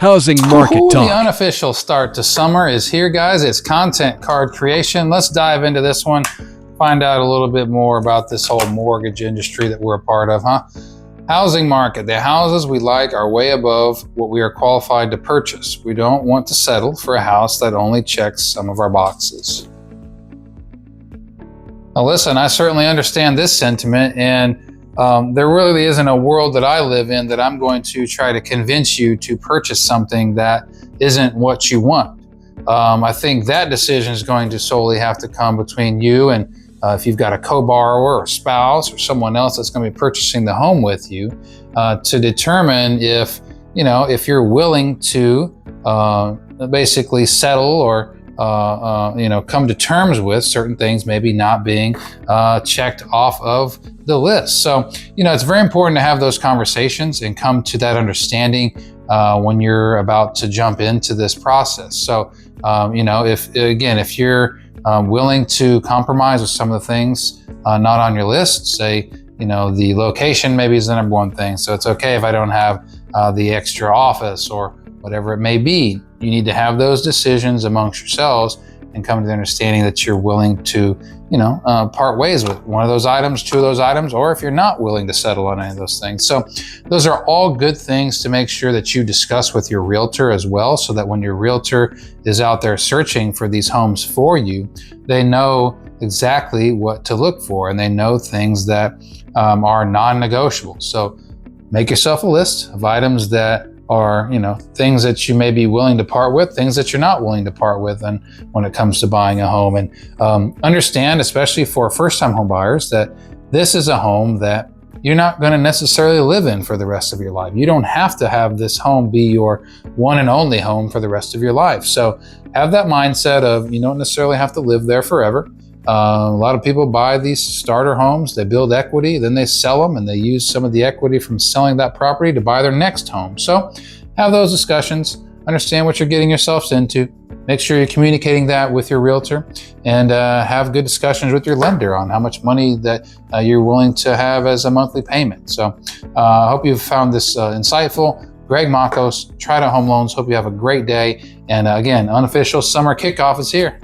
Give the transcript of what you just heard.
Housing market The talk. unofficial start to summer is here, guys. It's content card creation. Let's dive into this one, find out a little bit more about this whole mortgage industry that we're a part of, huh? Housing market. The houses we like are way above what we are qualified to purchase. We don't want to settle for a house that only checks some of our boxes. Now listen, I certainly understand this sentiment, and there really isn't a world that I live in that I'm going to try to convince you to purchase something that isn't what you want. I think that decision is going to solely have to come between you and if you've got a co-borrower or spouse or someone else that's going to be purchasing the home with you, to determine if you're willing to basically settle or come to terms with certain things maybe not being checked off of the list. So, it's very important to have those conversations and come to that understanding when you're about to jump into this process. So, if you're willing to compromise with some of the things not on your list, say, the location maybe is the number one thing. So it's okay if I don't have the extra office or whatever it may be. You need to have those decisions amongst yourselves and come to the understanding that you're willing to, part ways with one of those items, two of those items, or if you're not willing to settle on any of those things. So those are all good things to make sure that you discuss with your realtor as well, so that when your realtor is out there searching for these homes for you, they know exactly what to look for and they know things that are non-negotiable. So make yourself a list of items that are, things that you may be willing to part with, things that you're not willing to part with, and when it comes to buying a home. And understand, especially for first-time home buyers, that this is a home that you're not going to necessarily live in for the rest of your life. You don't have to have this home be your one and only home for the rest of your life. So have that mindset of you don't necessarily have to live there forever. A lot of people buy these starter homes, they build equity, then they sell them, and they use some of the equity from selling that property to buy their next home. So have those discussions, understand what you're getting yourselves into, make sure you're communicating that with your realtor, and have good discussions with your lender on how much money that you're willing to have as a monthly payment. So I hope you've found this insightful. Greg Makos, Trident Home Loans. Hope you have a great day. And again, unofficial summer kickoff is here.